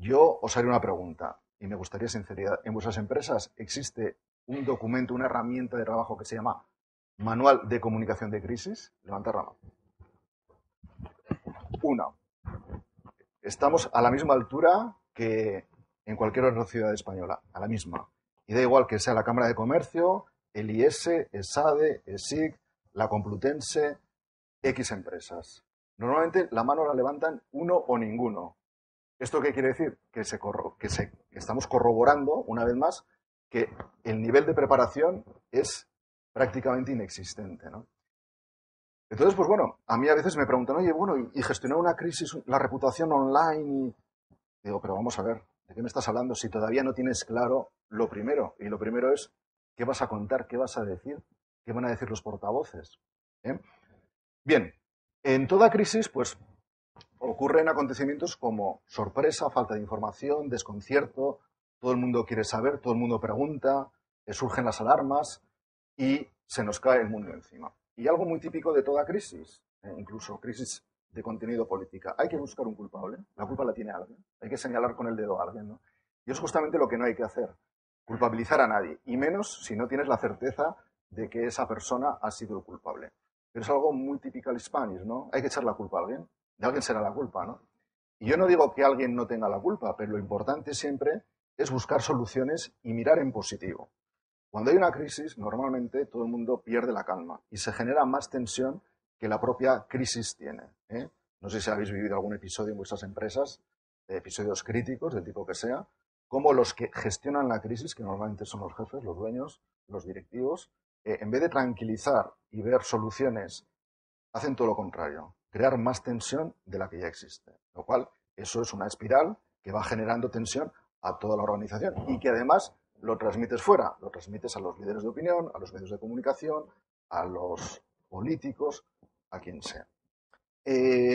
Yo os haré una pregunta y me gustaría sinceridad. ¿En vuestras empresas existe un documento, una herramienta de trabajo que se llama Manual de Comunicación de Crisis? Levantad la mano. Una. Estamos a la misma altura que en cualquier otra ciudad española, a la misma. Y da igual que sea la Cámara de Comercio, el IES, ESADE, ESIC, la Complutense, X empresas. Normalmente la mano la levantan uno o ninguno. ¿Esto qué quiere decir? Que estamos corroborando, una vez más, que el nivel de preparación es prácticamente inexistente, ¿no? Entonces, pues bueno, a mí a veces me preguntan, oye, bueno, y gestionar una crisis, la reputación online, y digo, pero vamos a ver, ¿de qué me estás hablando si todavía no tienes claro lo primero? Y lo primero es, ¿qué vas a contar? ¿Qué vas a decir? ¿Qué van a decir los portavoces? ¿Eh? Bien, en toda crisis, pues ocurren acontecimientos como sorpresa, falta de información, desconcierto, todo el mundo quiere saber, todo el mundo pregunta, surgen las alarmas y se nos cae el mundo encima. Y algo muy típico de toda crisis, incluso crisis de contenido política, hay que buscar un culpable, la culpa la tiene alguien, hay que señalar con el dedo a alguien, ¿no? Y es justamente lo que no hay que hacer, culpabilizar a nadie, y menos si no tienes la certeza de que esa persona ha sido el culpable. Pero es algo muy typical Spanish, ¿no? Hay que echar la culpa a alguien, de alguien será la culpa, ¿no? Y yo no digo que alguien no tenga la culpa, pero lo importante siempre es buscar soluciones y mirar en positivo. Cuando hay una crisis, normalmente todo el mundo pierde la calma y se genera más tensión que la propia crisis tiene, ¿eh? No sé si habéis vivido algún episodio en vuestras empresas, episodios críticos, del tipo que sea, como los que gestionan la crisis, que normalmente son los jefes, los dueños, los directivos, en vez de tranquilizar y ver soluciones, hacen todo lo contrario, crear más tensión de la que ya existe. Lo cual, eso es una espiral que va generando tensión a toda la organización y que además lo transmites fuera, lo transmites a los líderes de opinión, a los medios de comunicación, a los políticos, a quien sea.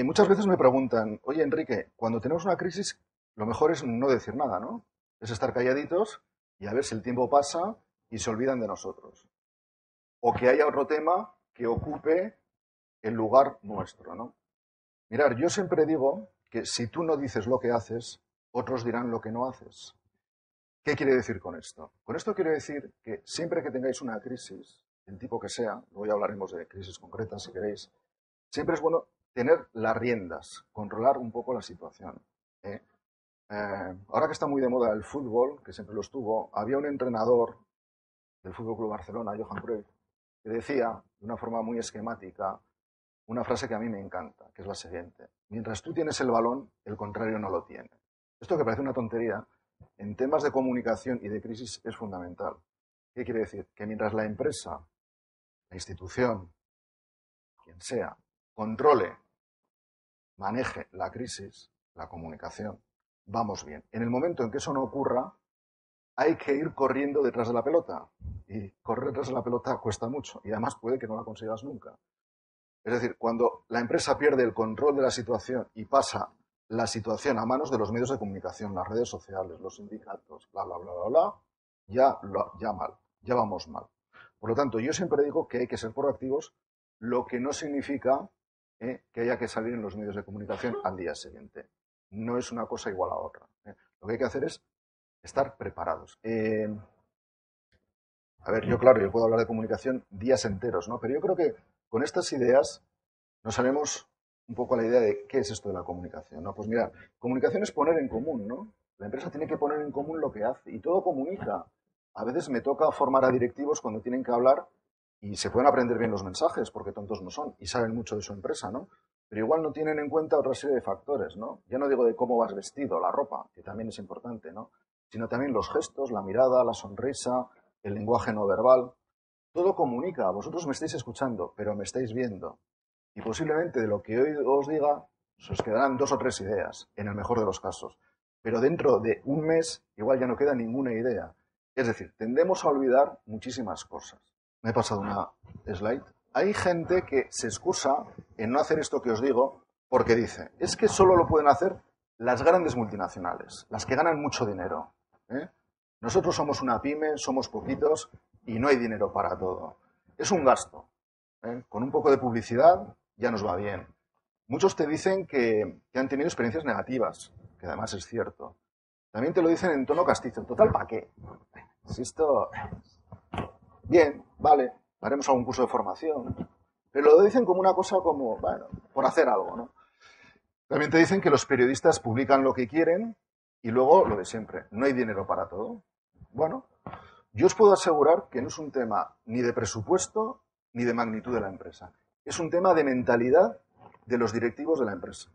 Muchas veces me preguntan, oye Enrique, cuando tenemos una crisis, lo mejor es no decir nada, ¿no? Es estar calladitos y a ver si el tiempo pasa y se olvidan de nosotros. O que haya otro tema que ocupe el lugar nuestro, ¿no? Mirar, yo siempre digo que si tú no dices lo que haces, otros dirán lo que no haces. ¿Qué quiere decir con esto? Con esto quiere decir que siempre que tengáis una crisis, del tipo que sea, luego ya hablaremos de crisis concretas si queréis, siempre es bueno tener las riendas, controlar un poco la situación. ¿Eh? Ahora que está muy de moda el fútbol, que siempre lo estuvo, había un entrenador del Fútbol Club Barcelona, Johan Cruyff, que decía de una forma muy esquemática una frase que a mí me encanta, que es la siguiente: mientras tú tienes el balón, el contrario no lo tiene. Esto, que parece una tontería, en temas de comunicación y de crisis es fundamental. ¿Qué quiere decir? Que mientras la empresa, la institución, quien sea, controle, maneje la crisis, la comunicación, vamos bien. En el momento en que eso no ocurra, hay que ir corriendo detrás de la pelota. Y correr detrás de la pelota cuesta mucho y además puede que no la consigas nunca. Es decir, cuando la empresa pierde el control de la situación y pasa la situación a manos de los medios de comunicación, las redes sociales, los sindicatos, bla, bla, bla, bla, bla, ya mal, ya vamos mal. Por lo tanto, yo siempre digo que hay que ser proactivos, lo que no significa que haya que salir en los medios de comunicación al día siguiente. No es una cosa igual a otra. Lo que hay que hacer es estar preparados. A ver, yo claro, yo puedo hablar de comunicación días enteros, ¿no? Pero yo creo que con estas ideas nos haremos un poco a la idea de qué es esto de la comunicación, ¿no? Pues mira, comunicación es poner en común, ¿no? La empresa tiene que poner en común lo que hace y todo comunica. A veces me toca formar a directivos cuando tienen que hablar y se pueden aprender bien los mensajes porque tontos no son y saben mucho de su empresa, ¿no? Pero igual no tienen en cuenta otra serie de factores, ¿no? Ya no digo de cómo vas vestido, la ropa, que también es importante, ¿no? Sino también los gestos, la mirada, la sonrisa, el lenguaje no verbal. Todo comunica. Vosotros me estáis escuchando, pero me estáis viendo. Y posiblemente de lo que hoy os diga, os quedarán dos o tres ideas, en el mejor de los casos. Pero dentro de un mes, igual ya no queda ninguna idea. Es decir, tendemos a olvidar muchísimas cosas. Me he pasado una slide. Hay gente que se excusa en no hacer esto que os digo porque dice, es que solo lo pueden hacer las grandes multinacionales, las que ganan mucho dinero. ¿Eh? Nosotros somos una pyme, somos poquitos y no hay dinero para todo. Es un gasto. Con un poco de publicidad ya nos va bien. Muchos te dicen que han tenido experiencias negativas, que además es cierto. también te lo dicen en tono castizo. Total, ¿para qué? Si esto... Bien, vale, haremos algún curso de formación. Pero lo dicen como una cosa como, bueno, por hacer algo, ¿no? También te dicen que los periodistas publican lo que quieren y luego lo de siempre. No hay dinero para todo. Bueno, yo os puedo asegurar que no es un tema ni de presupuesto ni de magnitud de la empresa. Es un tema de mentalidad de los directivos de la empresa.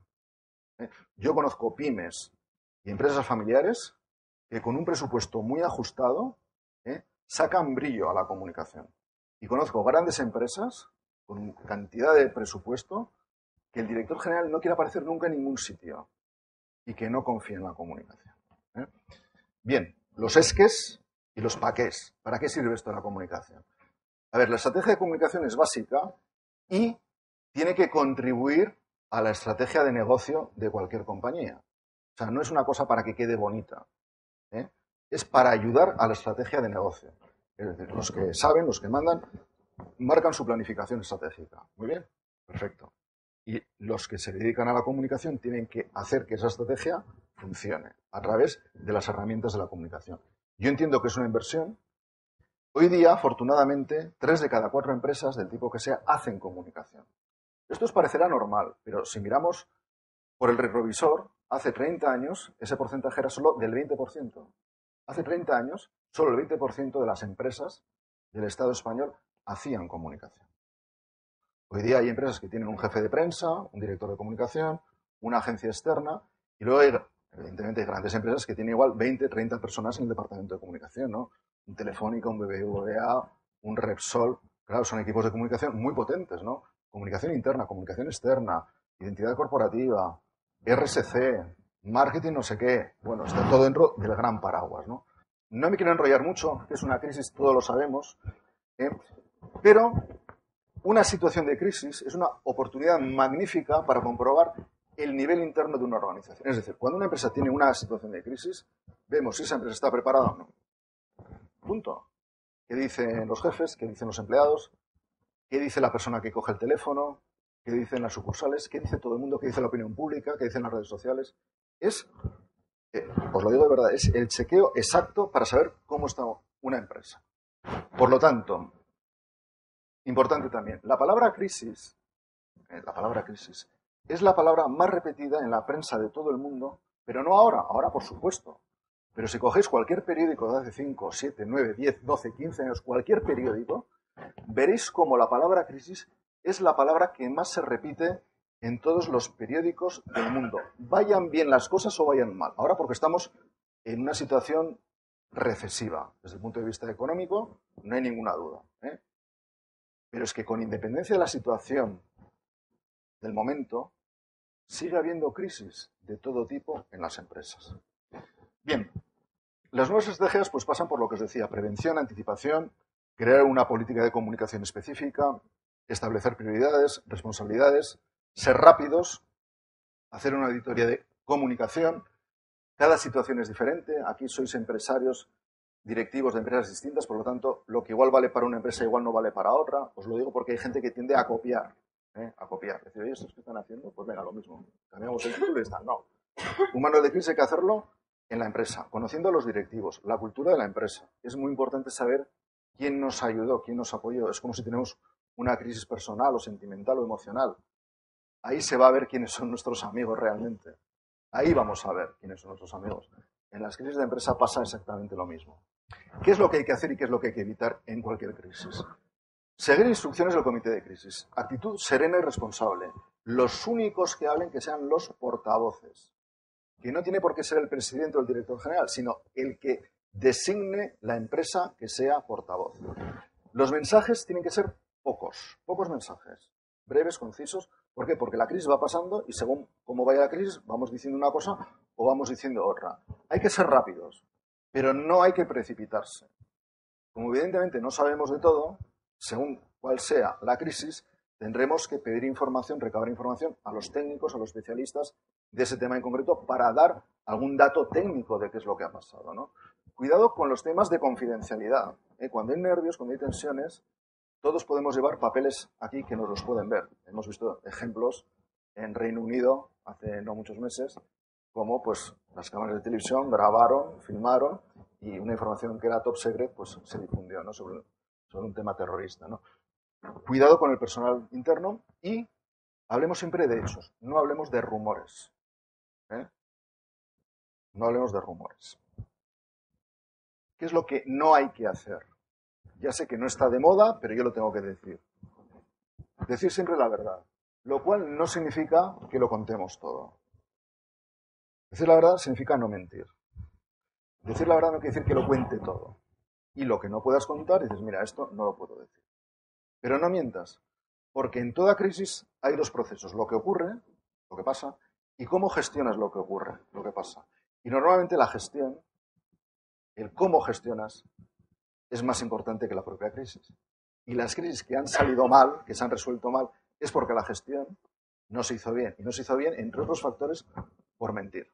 Yo conozco pymes y empresas familiares que con un presupuesto muy ajustado sacan brillo a la comunicación. Y conozco grandes empresas con cantidad de presupuesto que el director general no quiere aparecer nunca en ningún sitio y que no confía en la comunicación. Bien, los esques y los paqués. ¿Para qué sirve esto de la comunicación? A ver, la estrategia de comunicación es básica y tiene que contribuir a la estrategia de negocio de cualquier compañía. O sea, no es una cosa para que quede bonita. Es para ayudar a la estrategia de negocio. Es decir, los que saben, los que mandan, marcan su planificación estratégica. Muy bien, perfecto. Y los que se dedican a la comunicación tienen que hacer que esa estrategia funcione a través de las herramientas de la comunicación. Yo entiendo que es una inversión. Hoy día, afortunadamente, 3 de cada 4 empresas, del tipo que sea, hacen comunicación. Esto os parecerá normal, pero si miramos por el retrovisor, hace 30 años ese porcentaje era solo del 20%. Hace 30 años, solo el 20% de las empresas del Estado español hacían comunicación. Hoy día hay empresas que tienen un jefe de prensa, un director de comunicación, una agencia externa, y luego hay, evidentemente, hay grandes empresas que tienen igual 20, 30 personas en el departamento de comunicación, ¿no? Un Telefónica, un BBVA, un Repsol. Claro, son equipos de comunicación muy potentes, ¿no? Comunicación interna, comunicación externa, identidad corporativa, RSC, marketing no sé qué. Bueno, está todo dentro del gran paraguas, ¿no? No me quiero enrollar mucho, que es una crisis, todos lo sabemos, pero una situación de crisis es una oportunidad magnífica para comprobar el nivel interno de una organización. Es decir, cuando una empresa tiene una situación de crisis, vemos si esa empresa está preparada o no. Punto. ¿Qué dicen los jefes? ¿Qué dicen los empleados? ¿Qué dice la persona que coge el teléfono? ¿Qué dicen las sucursales? ¿Qué dice todo el mundo? ¿Qué dice la opinión pública? ¿Qué dicen las redes sociales? Es, os lo digo de verdad, es el chequeo exacto para saber cómo está una empresa. Por lo tanto, importante también, la palabra crisis es la palabra más repetida en la prensa de todo el mundo, pero no ahora, ahora por supuesto. Pero si cogéis cualquier periódico de hace 5, 7, 9, 10, 12, 15 años, cualquier periódico, veréis como la palabra crisis es la palabra que más se repite en todos los periódicos del mundo. Vayan bien las cosas o vayan mal. Ahora porque estamos en una situación recesiva. Desde el punto de vista económico, no hay ninguna duda. Pero es que con independencia de la situación del momento, sigue habiendo crisis de todo tipo en las empresas. Bien, las nuevas estrategias pues pasan por lo que os decía, prevención, anticipación, crear una política de comunicación específica, establecer prioridades, responsabilidades, ser rápidos, hacer una auditoría de comunicación. Cada situación es diferente. Aquí sois empresarios, directivos de empresas distintas, por lo tanto, lo que igual vale para una empresa igual no vale para otra. Os lo digo porque hay gente que tiende a copiar. A copiar. Decir, oye, ¿estos que están haciendo? Pues venga, lo mismo. Cambiamos el título y está. No. Un manual de crisis hay que hacerlo en la empresa, conociendo a los directivos, la cultura de la empresa. Es muy importante saber quién nos ayudó, quién nos apoyó. Es como si tenemos una crisis personal o sentimental o emocional. Ahí se va a ver quiénes son nuestros amigos realmente. Ahí vamos a ver quiénes son nuestros amigos. En las crisis de empresa pasa exactamente lo mismo. ¿Qué es lo que hay que hacer y qué es lo que hay que evitar en cualquier crisis? Seguir instrucciones del comité de crisis. Actitud serena y responsable. Los únicos que hablen que sean los portavoces. Que no tiene por qué ser el presidente o el director general, sino el que designe la empresa que sea portavoz. Los mensajes tienen que ser pocos mensajes. Breves, concisos. ¿Por qué? Porque la crisis va pasando y según cómo vaya la crisis vamos diciendo una cosa o vamos diciendo otra. Hay que ser rápidos, pero no hay que precipitarse. Como evidentemente no sabemos de todo, según cuál sea la crisis, tendremos que pedir información, recabar información a los técnicos, a los especialistas de ese tema en concreto para dar algún dato técnico de qué es lo que ha pasado, ¿no? Cuidado con los temas de confidencialidad. Cuando hay nervios, cuando hay tensiones, todos podemos llevar papeles aquí que nos los pueden ver. Hemos visto ejemplos en Reino Unido hace no muchos meses cómo pues, las cámaras de televisión grabaron, filmaron, y una información que era top secret pues, se difundió, ¿no? sobre un tema terrorista, ¿no? Cuidado con el personal interno y hablemos siempre de hechos, no hablemos de rumores. No hablemos de rumores. ¿Qué es lo que no hay que hacer? Ya sé que no está de moda, pero yo lo tengo que decir. Decir siempre la verdad, lo cual no significa que lo contemos todo. Decir la verdad significa no mentir. Decir la verdad no quiere decir que lo cuente todo. Y lo que no puedas contar, dices, mira, esto no lo puedo decir. Pero no mientas, porque en toda crisis hay dos procesos, lo que ocurre, lo que pasa, y cómo gestionas lo que ocurre, lo que pasa. Y normalmente la gestión, el cómo gestionas, es más importante que la propia crisis. Y las crisis que han salido mal, que se han resuelto mal, es porque la gestión no se hizo bien. Y no se hizo bien, entre otros factores, por mentir.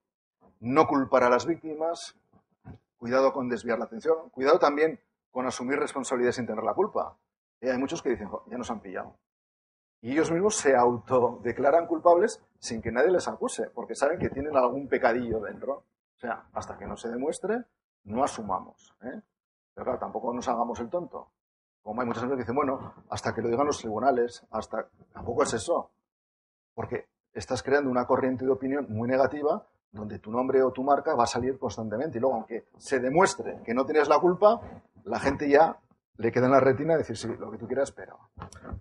No culpar a las víctimas, cuidado con desviar la atención, cuidado también con asumir responsabilidades sin tener la culpa. Hay muchos que dicen, ya nos han pillado. Y ellos mismos se autodeclaran culpables sin que nadie les acuse, porque saben que tienen algún pecadillo dentro. O sea, hasta que no se demuestre, no asumamos. Pero claro, tampoco nos hagamos el tonto. Como hay muchas veces que dicen, bueno, hasta que lo digan los tribunales, hasta... Tampoco es eso. Porque estás creando una corriente de opinión muy negativa donde tu nombre o tu marca va a salir constantemente. Y luego, aunque se demuestre que no tienes la culpa, la gente ya le queda en la retina decir, sí, lo que tú quieras, pero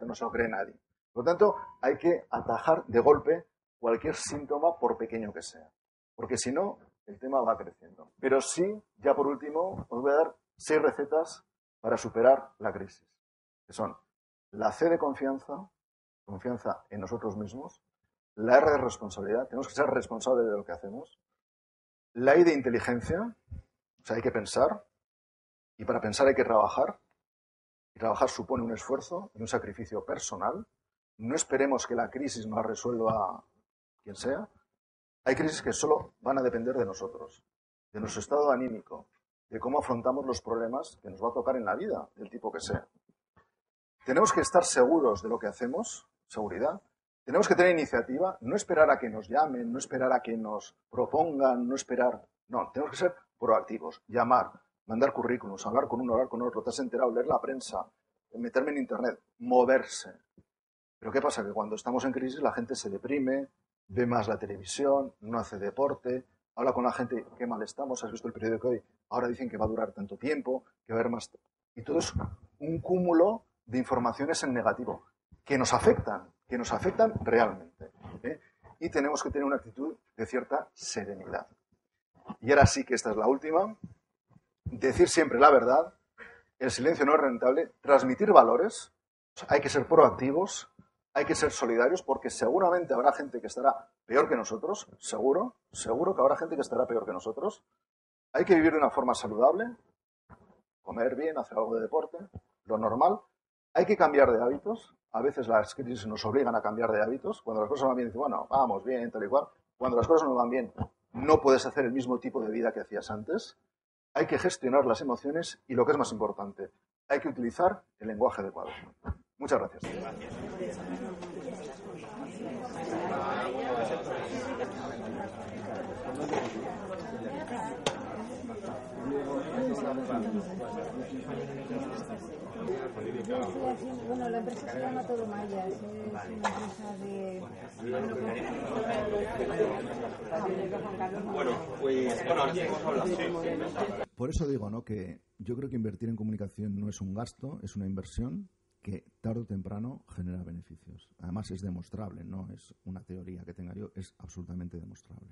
no se lo cree nadie. Por lo tanto, hay que atajar de golpe cualquier síntoma, por pequeño que sea. Porque si no, el tema va creciendo. Pero sí, ya por último, os voy a dar 6 recetas para superar la crisis. Que son la C de confianza en nosotros mismos, la R de responsabilidad, tenemos que ser responsables de lo que hacemos, la I de inteligencia, o sea, hay que pensar, y para pensar hay que trabajar, y trabajar supone un esfuerzo y un sacrificio personal. No esperemos que la crisis nos resuelva quien sea. Hay crisis que solo van a depender de nosotros, de nuestro estado anímico, de cómo afrontamos los problemas que nos va a tocar en la vida, del tipo que sea. Tenemos que estar seguros de lo que hacemos, seguridad. Tenemos que tener iniciativa, no esperar a que nos llamen, no esperar a que nos propongan, no esperar... No, tenemos que ser proactivos, llamar, mandar currículums, hablar con uno, hablar con otro, te has enterado, leer la prensa, meterme en internet, moverse. Pero ¿qué pasa? Que cuando estamos en crisis la gente se deprime, ve más la televisión, no hace deporte, habla con la gente, qué mal estamos, has visto el periódico hoy, ahora dicen que va a durar tanto tiempo, que va a haber más... Y todo es un cúmulo de informaciones en negativo, que nos afectan realmente. Y tenemos que tener una actitud de cierta serenidad. Y ahora sí que esta es la última. Decir siempre la verdad, el silencio no es rentable, transmitir valores, hay que ser proactivos, hay que ser solidarios, porque seguramente habrá gente que estará peor que nosotros, seguro que habrá gente que estará peor que nosotros. Hay que vivir de una forma saludable, comer bien, hacer algo de deporte, lo normal. Hay que cambiar de hábitos. A veces las crisis nos obligan a cambiar de hábitos. Cuando las cosas van bien, dices, bueno, vamos bien, tal y cual. Cuando las cosas no van bien, no puedes hacer el mismo tipo de vida que hacías antes. Hay que gestionar las emociones y, lo que es más importante, hay que utilizar el lenguaje adecuado. Muchas gracias. Bueno, la empresa se llama Todo Mayas, es una empresa de... Bueno, pues ahora sí hemos hablado. Por eso digo, ¿no?, que yo creo que invertir en comunicación no es un gasto, es una inversión que tarde o temprano genera beneficios. Además es demostrable, no es una teoría que tenga yo, es absolutamente demostrable.